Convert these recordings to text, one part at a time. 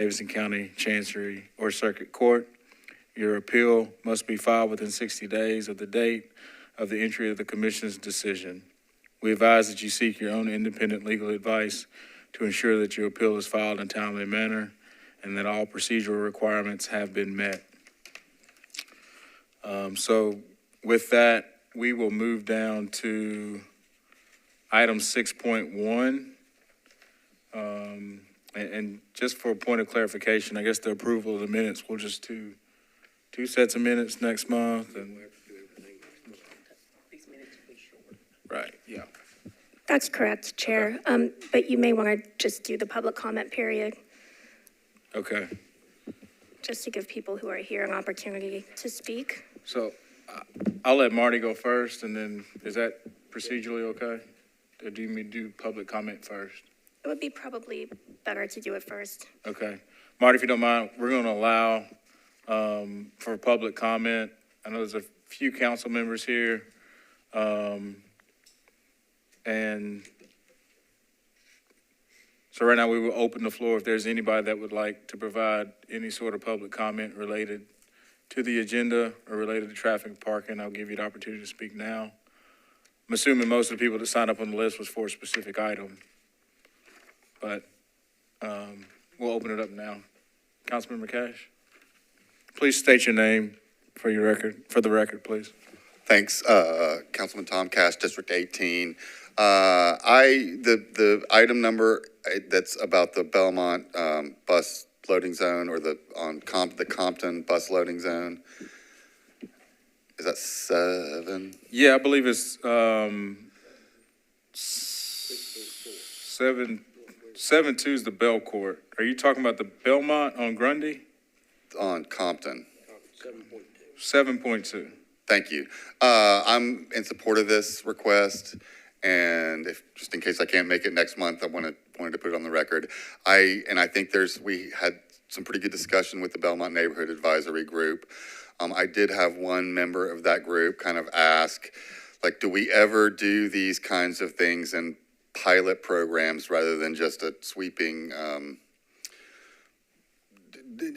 Davidson County Chancery or Circuit Court. Your appeal must be filed within 60 days of the date of the entry of the Commission's decision. We advise that you seek your own independent legal advice to ensure that your appeal is filed in a timely manner and that all procedural requirements have been met. So with that, we will move down to item 6.1. And just for a point of clarification, I guess the approval of the minutes, we'll just do two sets of minutes next month. And right, yeah. That's correct, Chair. Okay. But you may want to just do the public comment period, Okay. just to give people who are here an opportunity to speak. So I'll let Marty go first, and then is that procedurally okay? Or do you mean do public comment first? It would be probably better to do it first. Okay. Marty, if you don't mind, we're going to allow for public comment. I know there's a few council members here. And so right now we will open the floor if there's anybody that would like to provide any sort of public comment related to the agenda or related to traffic and parking. I'll give you the opportunity to speak now. I'm assuming most of the people that signed up on the list was for a specific item, but we'll open it up now. Councilmember Cash, please state your name for the record, please. Thanks, Councilman Tom Cash, District 18. The item number that's about the Belmont bus loading zone, or the Compton bus loading zone. Is that 7? Yeah, I believe it's 7.2 is the Belcourt. Are you talking about the Belmont on Grundy? On Compton. 7.2. Thank you. I'm in support of this request, and just in case I can't make it next month, I wanted to put it on the record. I think we had some pretty good discussion with the Belmont Neighborhood Advisory Group. I did have one member of that group kind of ask, like, do we ever do these kinds of things in pilot programs rather than just a sweeping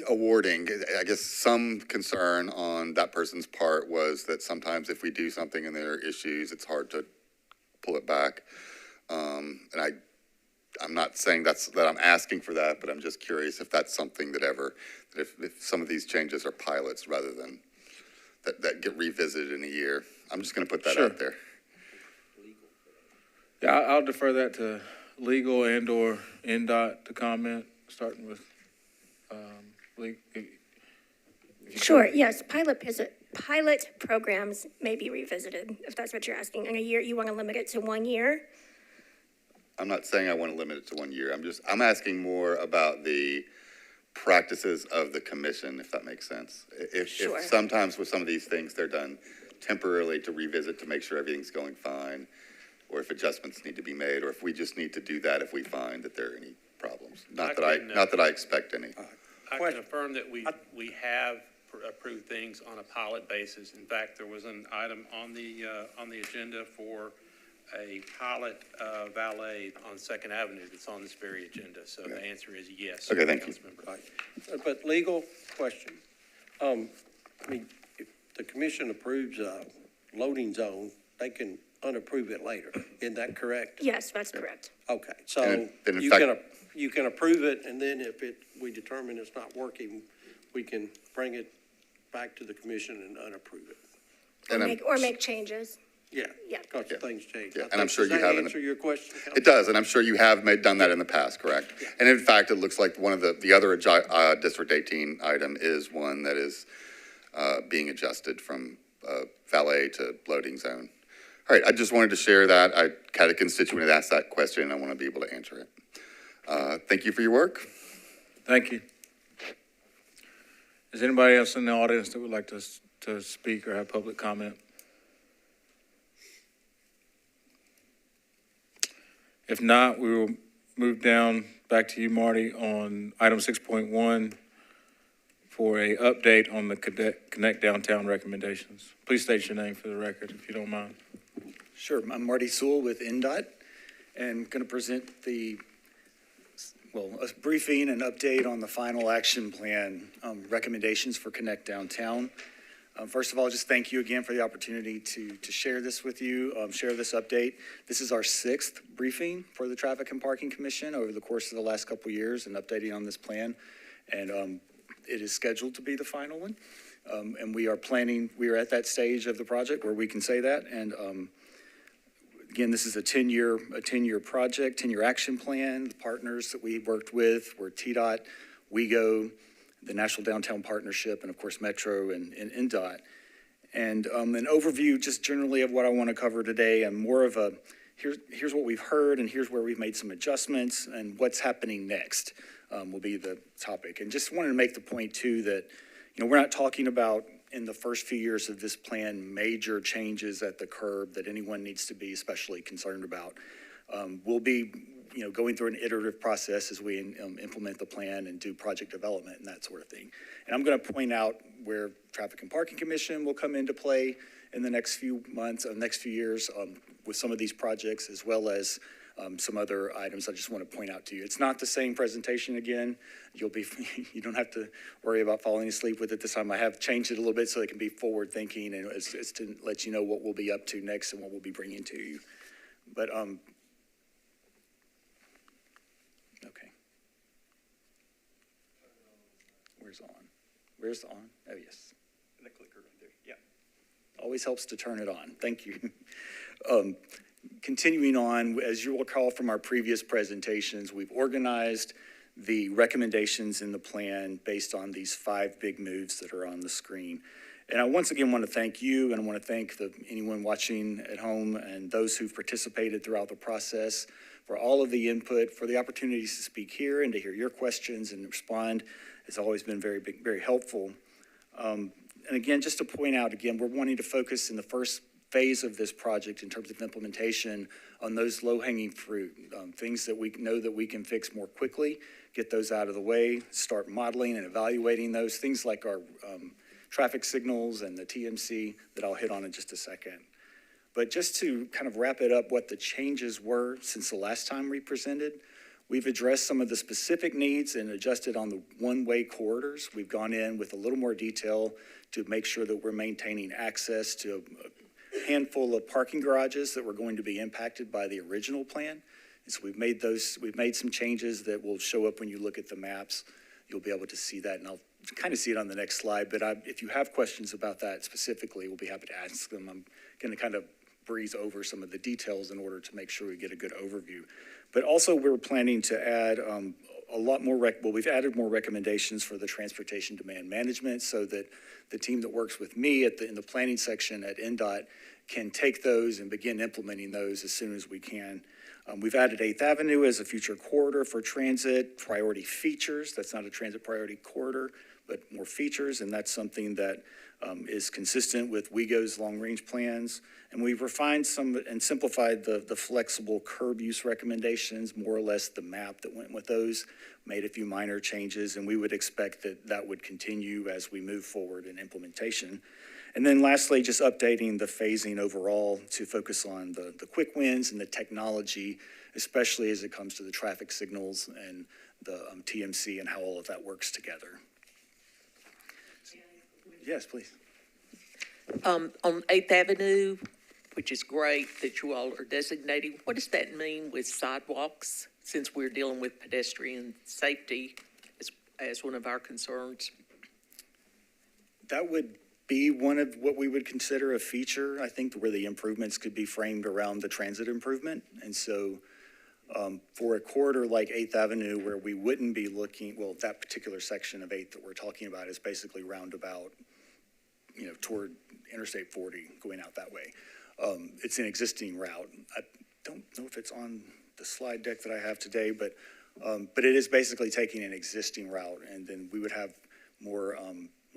awarding? I guess some concern on that person's part was that sometimes if we do something and there are issues, it's hard to pull it back. And I'm not saying that I'm asking for that, but I'm just curious if that's something that if some of these changes are pilots rather than that get revisited in a year. I'm just going to put that out there. Yeah, I'll defer that to legal and or NDOT to comment, starting with legal. Sure, yes, pilot programs may be revisited, if that's what you're asking. In a year, you want to limit it to 1 year? I'm not saying I want to limit it to 1 year. I'm asking more about the practices of the commission, if that makes sense. Sure. If sometimes with some of these things, they're done temporarily to revisit to make sure everything's going fine, or if adjustments need to be made, or if we just need to do that if we find that there are any problems. Not that I expect any. I can affirm that we have approved things on a pilot basis. In fact, there was an item on the agenda for a pilot valet on 2nd Avenue that's on this very agenda. So the answer is yes. Okay, thank you. Right. But legal question. I mean, if the commission approves a loading zone, they can unapprove it later. Isn't that correct? Yes, that's correct. Okay, so you can approve it, and then if we determine it's not working, we can bring it back to the commission and unapprove it. Or make changes. Yeah. Yeah. Because things change. Yeah, and I'm sure you have. Does that answer your question, Councilman? It does, and I'm sure you have done that in the past, correct? Yeah. And in fact, it looks like one of the other District 18 item is one that is being adjusted from valet to loading zone. All right, I just wanted to share that. I had a constituent that asked that question, and I want to be able to answer it. Thank you for your work. Thank you. Is anybody else in the audience that would like to speak or have public comment? If not, we will move down back to you, Marty, on item 6.1 for a update on the Connect Downtown recommendations. Please state your name for the record, if you don't mind. Sure, I'm Marty Sewell with NDOT, and going to present the a briefing and update on the final action plan recommendations for Connect Downtown. First of all, just thank you again for the opportunity to share this with you, share this update. This is our 6th briefing for the Traffic and Parking Commission over the course of the last couple of years and updating on this plan. And it is scheduled to be the final one. And we are at that stage of the project where we can say that. And again, this is a 10-year project, 10-year action plan. The partners that we worked with were TDOT, WEGO, the National Downtown Partnership, and of course Metro and NDOT. And an overview just generally of what I want to cover today, and more of a here's what we've heard and here's where we've made some adjustments and what's happening next will be the topic. And just wanted to make the point too that, we're not talking about in the first few years of this plan major changes at the curb that anyone needs to be especially concerned about. We'll be going through an iterative process as we implement the plan and do project development and that sort of thing. And I'm going to point out where Traffic and Parking Commission will come into play in the next few months, next few years with some of these projects, as well as some other items I just want to point out to you. It's not the same presentation again. You don't have to worry about falling asleep with it this time. I have changed it a little bit so it can be forward thinking, and it's to let you know what we'll be up to next and what we'll be bringing to you. But okay. Where's the on? Oh, yes. And the clicker right there, yeah. Always helps to turn it on. Thank you. Continuing on, as you'll recall from our previous presentations, we've organized the recommendations in the plan based on these 5 big moves that are on the screen. And I once again want to thank you, and I want to thank anyone watching at home and those who've participated throughout the process for all of the input, for the opportunities to speak here and to hear your questions and respond. It's always been very helpful. And again, just to point out again, we're wanting to focus in the first phase of this project in terms of implementation on those low-hanging fruit, things that we know that we can fix more quickly, get those out of the way, start modeling and evaluating those, things like our traffic signals and the TMC that I'll hit on in just a second. But just to kind of wrap it up, what the changes were since the last time we presented, we've addressed some of the specific needs and adjusted on the one-way corridors. We've gone in with a little more detail to make sure that we're maintaining access to a handful of parking garages that were going to be impacted by the original plan. And so we've made some changes that will show up when you look at the maps. You'll be able to see that, and I'll kind of see it on the next slide. But if you have questions about that specifically, we'll be happy to ask them. I'm going to kind of breeze over some of the details in order to make sure we get a good overview. But also we're planning to add a lot more, we've added more recommendations for the transportation demand management so that the team that works with me in the planning section at NDOT can take those and begin implementing those as soon as we can. We've added 8th Avenue as a future corridor for transit, priority features. That's not a transit priority corridor, but more features, and that's something that is consistent with WEGO's long-range plans. And we've refined some and simplified the flexible curb use recommendations, more or less the map that went with those, made a few minor changes, and we would expect that would continue as we move forward in implementation. And then lastly, just updating the phasing overall to focus on the quick wins and the technology, especially as it comes to the traffic signals and the TMC and how all of that works together. Yes, please. On 8th Avenue, which is great that you all are designating, what does that mean with sidewalks, since we're dealing with pedestrian safety as one of our concerns? That would be one of what we would consider a feature, I think, where the improvements could be framed around the transit improvement. And so for a corridor like 8th Avenue, where we wouldn't be looking, well, that particular section of 8th that we're talking about is basically roundabout, toward Interstate 40, going out that way. It's an existing route. I don't know if it's on the slide deck that I have today, but it is basically taking an existing route, and then we would have more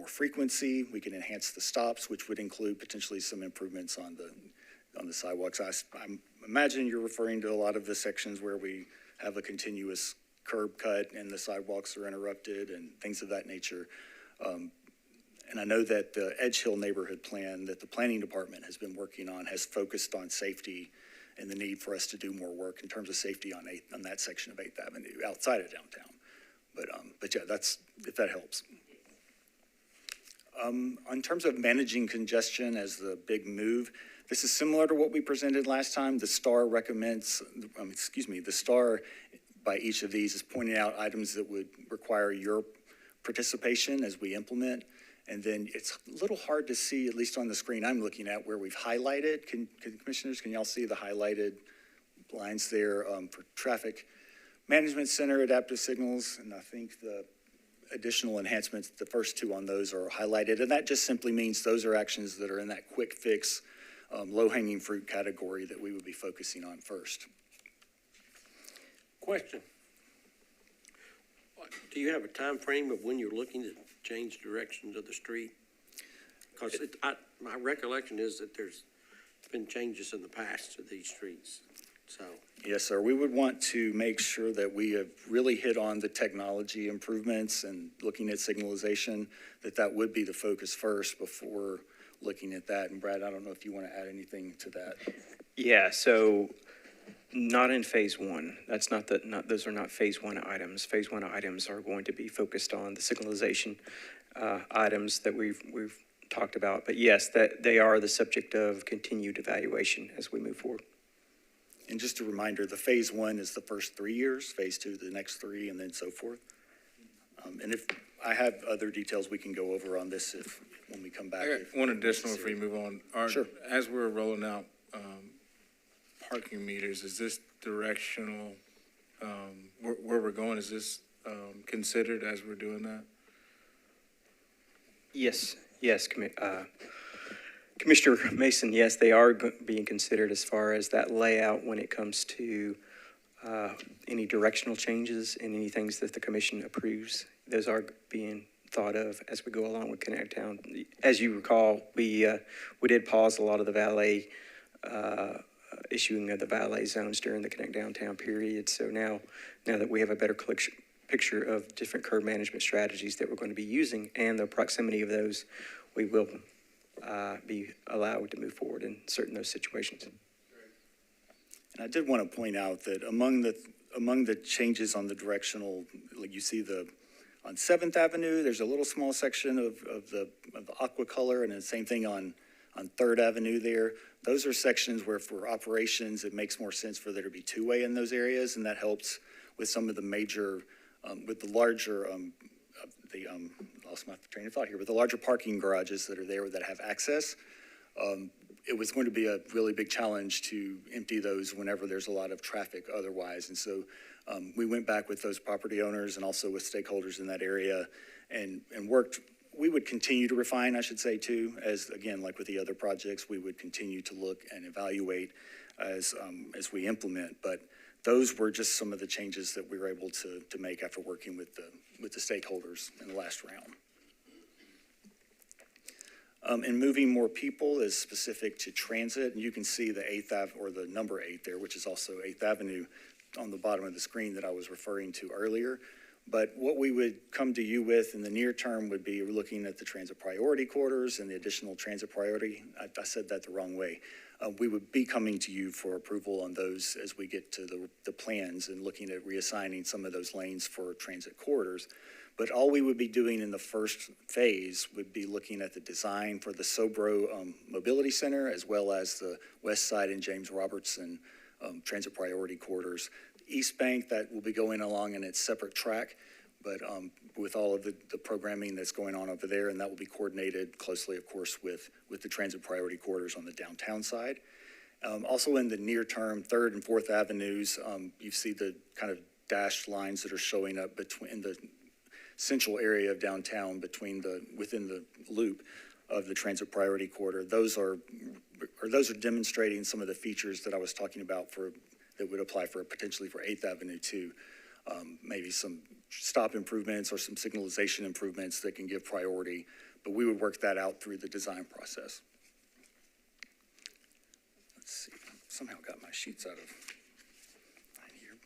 frequency. We can enhance the stops, which would include potentially some improvements on the sidewalks. I'm imagining you're referring to a lot of the sections where we have a continuous curb cut and the sidewalks are interrupted and things of that nature. And I know that the Edge Hill neighborhood plan that the planning department has been working on has focused on safety and the need for us to do more work in terms of safety on that section of 8th Avenue outside of downtown. But yeah, that's, if that helps. In terms of managing congestion as the big move, this is similar to what we presented last time. The star recommends, the star by each of these is pointing out items that would require your participation as we implement. And then it's a little hard to see, at least on the screen I'm looking at, where we've highlighted. Commissioners, can y'all see the highlighted lines there for traffic management center, adaptive signals, and I think the additional enhancements, the first two on those are highlighted. And that just simply means those are actions that are in that quick fix, low-hanging fruit category that we would be focusing on first. Question. Do you have a time frame of when you're looking to change directions of the street? Because my recollection is that there's been changes in the past to these streets, so. Yes, sir. We would want to make sure that we have really hit on the technology improvements and looking at signalization, that would be the focus first before looking at that. And Brad, I don't know if you want to add anything to that. Yeah, so not in phase one. Those are not phase one items. Phase one items are going to be focused on the signalization items that we've talked about. But yes, that they are the subject of continued evaluation as we move forward. And just a reminder, the phase one is the first 3 years, phase two, the next 3, and then so forth. And if I have other details we can go over on this when we come back. I got one additional before you move on. Sure. As we're rolling out parking meters, is this directional, where we're going, is this considered as we're doing that? Yes, Commissioner Mason, yes, they are being considered as far as that layout when it comes to any directional changes and any things that the commission approves. Those are being thought of as we go along with Connect Town. As you recall, we did pause a lot of the valet issuing of the valet zones during the Connect Downtown period. So now that we have a better picture of different curb management strategies that we're going to be using and the proximity of those, we will be allowed to move forward in certain those situations. And I did want to point out that among the changes on the directional, like you see on 7th Avenue, there's a little small section of the aqua color, and the same thing on 3rd Avenue there. Those are sections where for operations, it makes more sense for there to be two-way in those areas, and that helps with some of the major, with the larger, lost my train of thought here, but the larger parking garages that are there that have access. It was going to be a really big challenge to empty those whenever there's a lot of traffic otherwise. And so we went back with those property owners and also with stakeholders in that area and worked. We would continue to refine, I should say, too, as again, like with the other projects, we would continue to look and evaluate as we implement. But those were just some of the changes that we were able to make after working with the stakeholders in the last round. And moving more people is specific to transit, and you can see the 8th Ave or the number 8 there, which is also 8th Avenue on the bottom of the screen that I was referring to earlier. But what we would come to you with in the near term would be looking at the transit priority corridors and the additional transit priority. I said that the wrong way. We would be coming to you for approval on those as we get to the plans and looking at reassigning some of those lanes for transit corridors. But all we would be doing in the first phase would be looking at the design for the Sobro Mobility Center, as well as the West Side and James Robertson transit priority corridors. East Bank, that will be going along in its separate track, but with all of the programming that's going on over there, and that will be coordinated closely, of course, with the transit priority corridors on the downtown side. Also in the near term, 3rd and 4th Avenues, you see the kind of dashed lines that are showing up between the central area of downtown within the loop of the transit priority corridor. Those are demonstrating some of the features that I was talking about that would apply potentially for 8th Avenue too. Maybe some stop improvements or some signalization improvements that can give priority, but we would work that out through the design process. Let's see, somehow got my sheets out of here.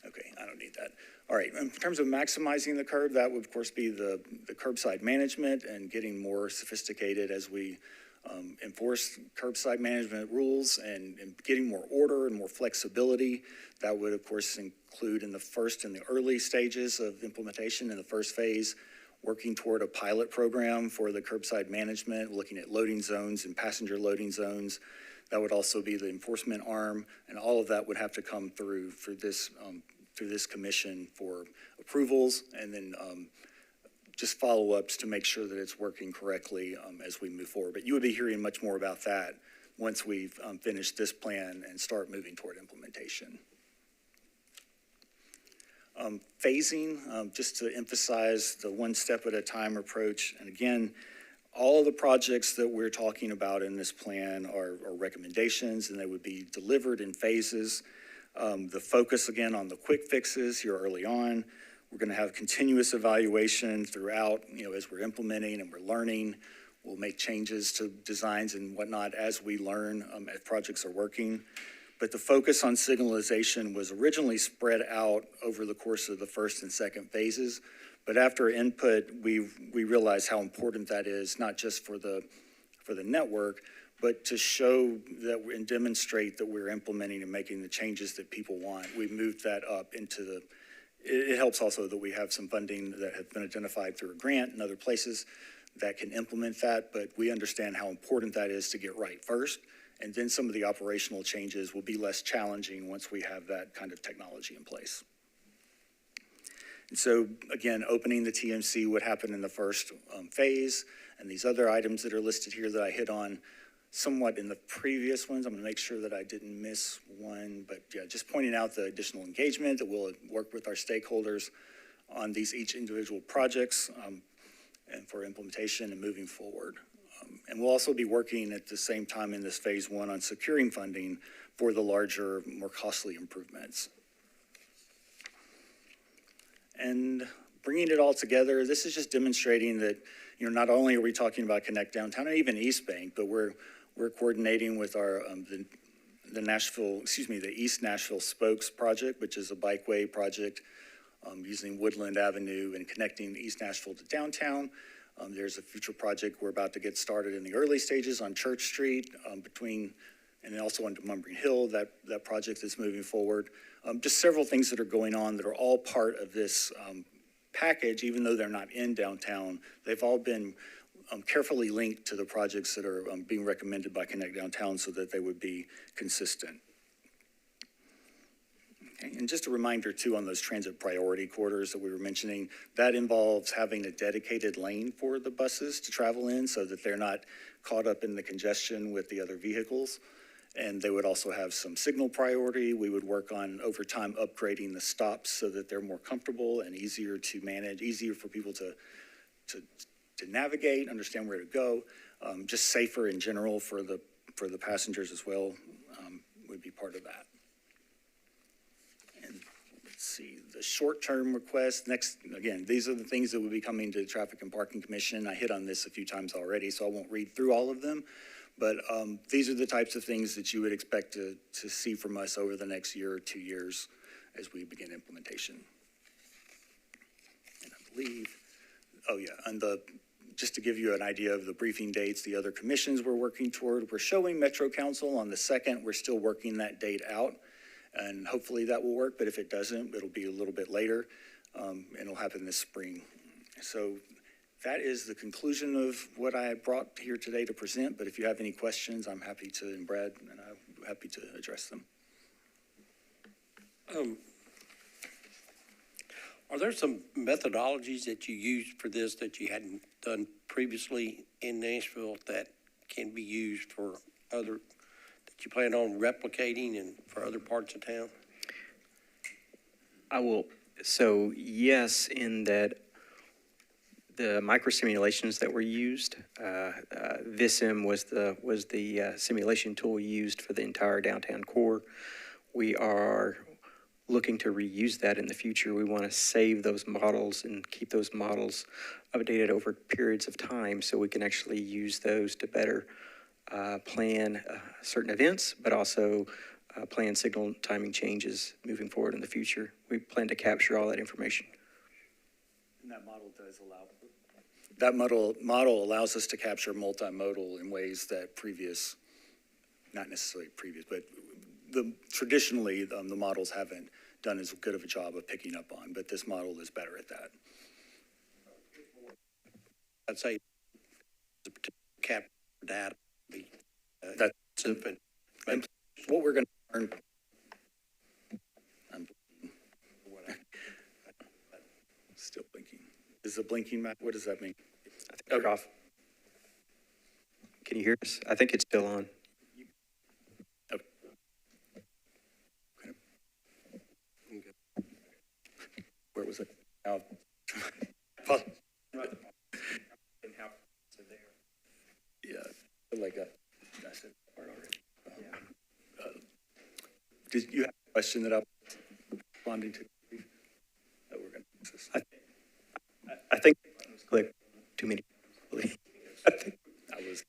Okay, I don't need that. All right, in terms of maximizing the curb, that would of course be the curbside management and getting more sophisticated as we enforce curbside management rules and getting more order and more flexibility. That would, of course, include in the early stages of implementation in the first phase, working toward a pilot program for the curbside management, looking at loading zones and passenger loading zones. That would also be the enforcement arm, and all of that would have to come through through this commission for approvals, and then just follow-ups to make sure that it's working correctly as we move forward. But you would be hearing much more about that once we've finished this plan and start moving toward implementation. Phasing, just to emphasize the one step at a time approach. And again, all of the projects that we're talking about in this plan are recommendations, and they would be delivered in phases. The focus, again, on the quick fixes here early on. We're going to have continuous evaluation throughout, as we're implementing and we're learning. We'll make changes to designs and whatnot as we learn as projects are working. But the focus on signalization was originally spread out over the course of the first and second phases. But after input, we realized how important that is, not just for the network, but to show that and demonstrate that we're implementing and making the changes that people want. We moved that up into it helps also that we have some funding that has been identified through a grant and other places that can implement that, but we understand how important that is to get right first. And then some of the operational changes will be less challenging once we have that kind of technology in place. And so, again, opening the TMC would happen in the first phase, and these other items that are listed here that I hit on somewhat in the previous ones. I'm going to make sure that I didn't miss one, but yeah, just pointing out the additional engagement that we'll work with our stakeholders on each individual projects and for implementation and moving forward. And we'll also be working at the same time in this phase one on securing funding for the larger, more costly improvements. And bringing it all together, this is just demonstrating that, not only are we talking about Connect Downtown and even East Bank, but we're coordinating with our the East Nashville Spokes project, which is a bikeway project using Woodland Avenue and connecting East Nashville to downtown. There's a future project we're about to get started in the early stages on Church Street and then also on Mumbring Hill, that project is moving forward. Just several things that are going on that are all part of this package, even though they're not in downtown. They've all been carefully linked to the projects that are being recommended by Connect Downtown so that they would be consistent. Okay. And just a reminder too on those transit priority corridors that we were mentioning, that involves having a dedicated lane for the buses to travel in so that they're not caught up in the congestion with the other vehicles. And they would also have some signal priority. We would work on over time upgrading the stops so that they're more comfortable and easier to manage, easier for people to navigate, understand where to go, just safer in general for the passengers as well would be part of that. And let's see, the short-term request, next, again, these are the things that will be coming to the Traffic and Parking Commission. I hit on this a few times already, so I won't read through all of them. But these are the types of things that you would expect to see from us over the next year or 2 years as we begin implementation. And I believe, just to give you an idea of the briefing dates, the other commissions we're working toward, we're showing Metro Council on the 2nd. We're still working that date out, and hopefully that will work. But if it doesn't, it'll be a little bit later, and it'll happen this spring. So that is the conclusion of what I brought here today to present. But if you have any questions, I'm happy to, and Brad, and I'm happy to address them. Are there some methodologies that you used for this that you hadn't done previously in Nashville that can be used for that you plan on replicating and for other parts of town? I will. So yes, in that the micro simulations that were used, VISIM was the simulation tool used for the entire downtown core. We are looking to reuse that in the future. We want to save those models and keep those models updated over periods of time so we can actually use those to better plan certain events, but also plan signal timing changes moving forward in the future. We plan to capture all that information. And that model does allow. That model allows us to capture multimodal in ways that not necessarily previous, but traditionally, the models haven't done as good of a job of picking up on, but this model is better at that. I'd say the particular cap data. That's Something. and what we're going to learn. I'm still blinking. Is it blinking, Matt? What does that mean? I think we're off. Can you hear us? I think it's still on. Okay. Where was it? Now. Yeah, like I said part already. Did you have a question that I'm responding to? That we're going to. I think it was click too many. I was.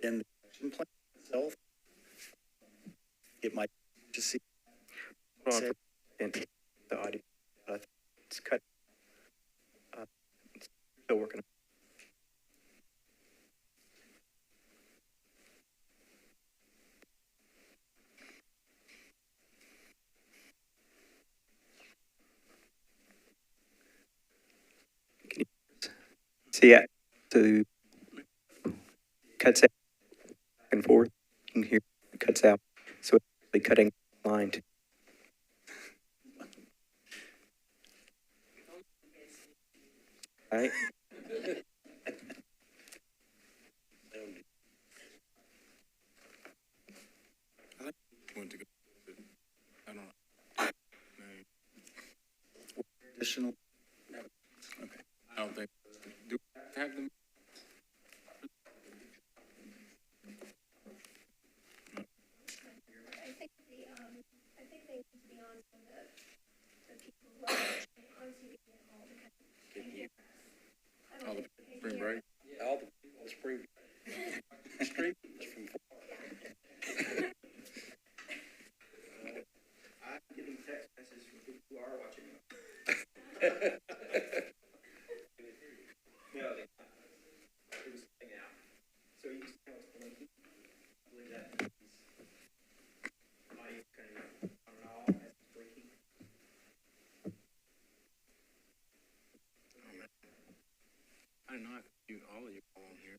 In the action plan itself, it might just see. Hold on and the audio. It's cut. It's still working. Can you see it? So cuts out back and forth. You can hear it cuts out. So it's actually cutting the line. Right? Want to go? I don't know. Additional. Okay. I don't think. Do we have them? I think they need to be on so the people who are on TV All the spring break? Yeah, all the people in spring. Street from. I'm getting text messages from people who are watching. No, it was cutting out. So you can see how it's blinking. I believe that means audio kind of on and off as it's blinking. I did not mute all of you on here.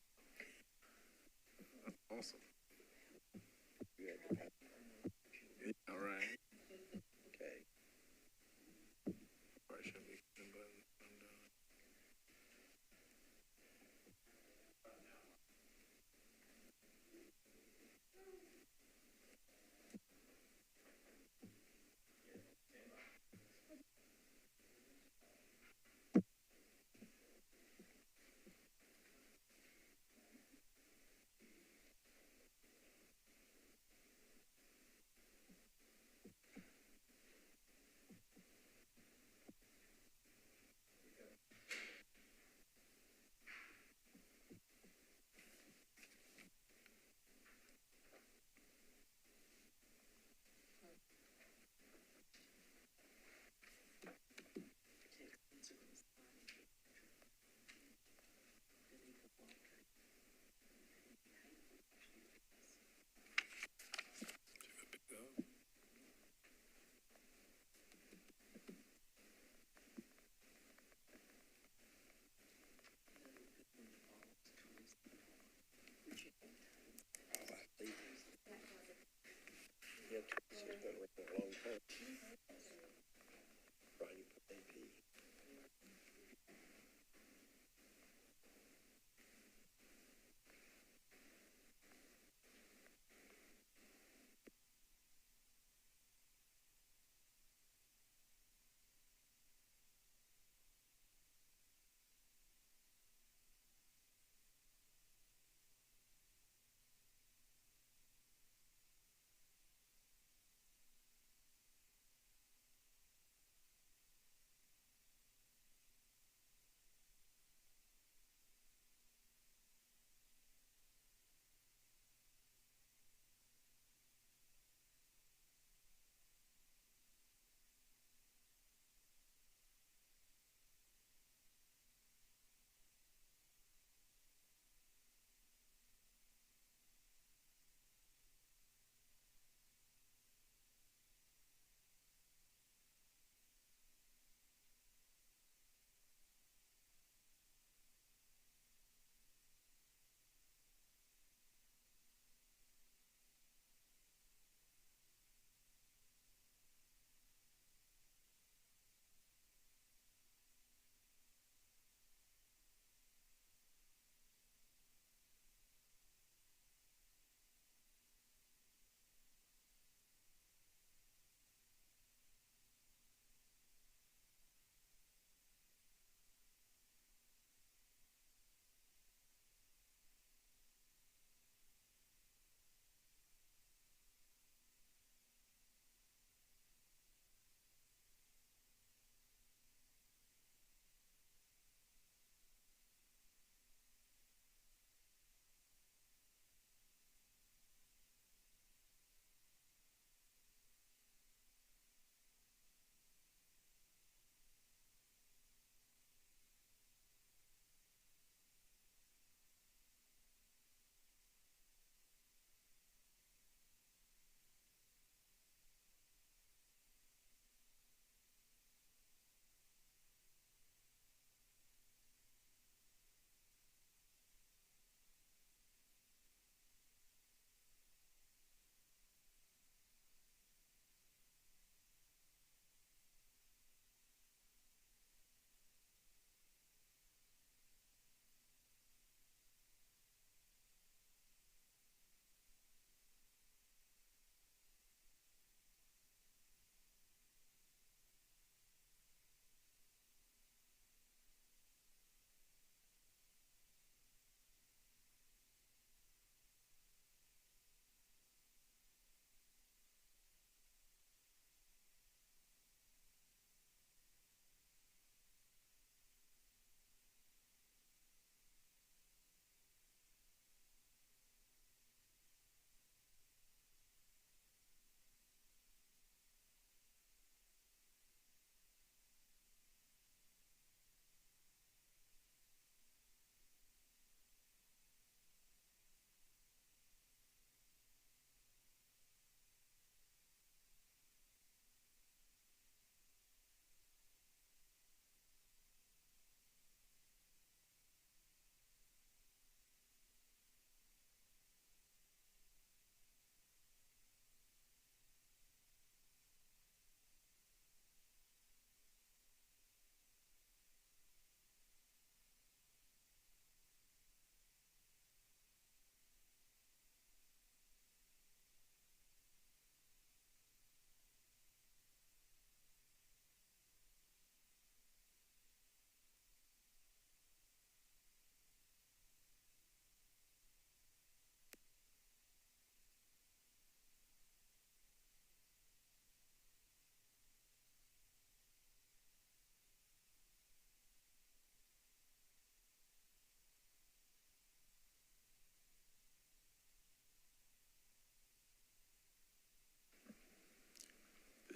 That's awesome. All right. Okay. Probably should be hitting buttons. I'm done.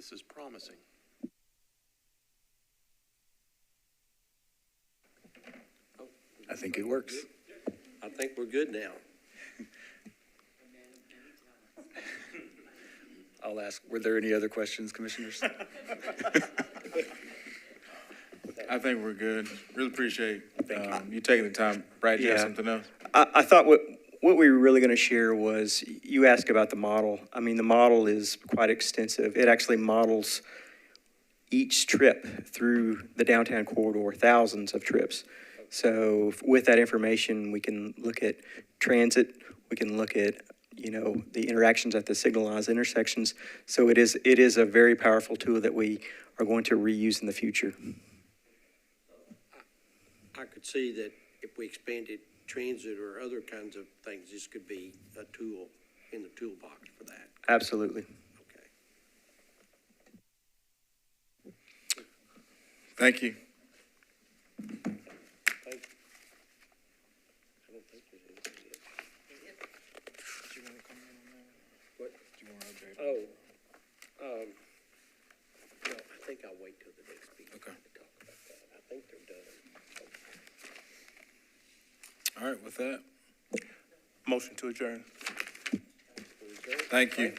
this is promising. I think it works. I think we're good now. I'll ask, were there any other questions, commissioners? I think we're good. Really appreciate you taking the time. Brad, you have Yeah. something else? I thought what we were really going to share was, you asked about the model. I mean, the model is quite extensive. It actually models each trip through the downtown corridor, thousands of trips. So with that information, we can look at transit, we can look at, the interactions at the signalized intersections. So it is a very powerful tool that we are going to reuse in the future. I could see that if we expanded transit or other kinds of things, this could be a tool in the toolbox for that. Absolutely. Okay. Thank you. Thank you. I don't think there's anything else. What? No, I think I'll wait till the next meeting Okay. to talk about that. I think they're done. All right, with that, Motion to adjourn. thank you.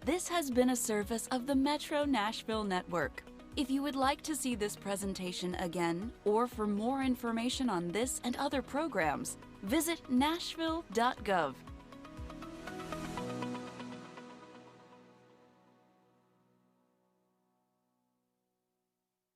This has been a service of the Metro Nashville Network. If you would like to see this presentation again, or for more information on this and other programs, visit nashville.gov.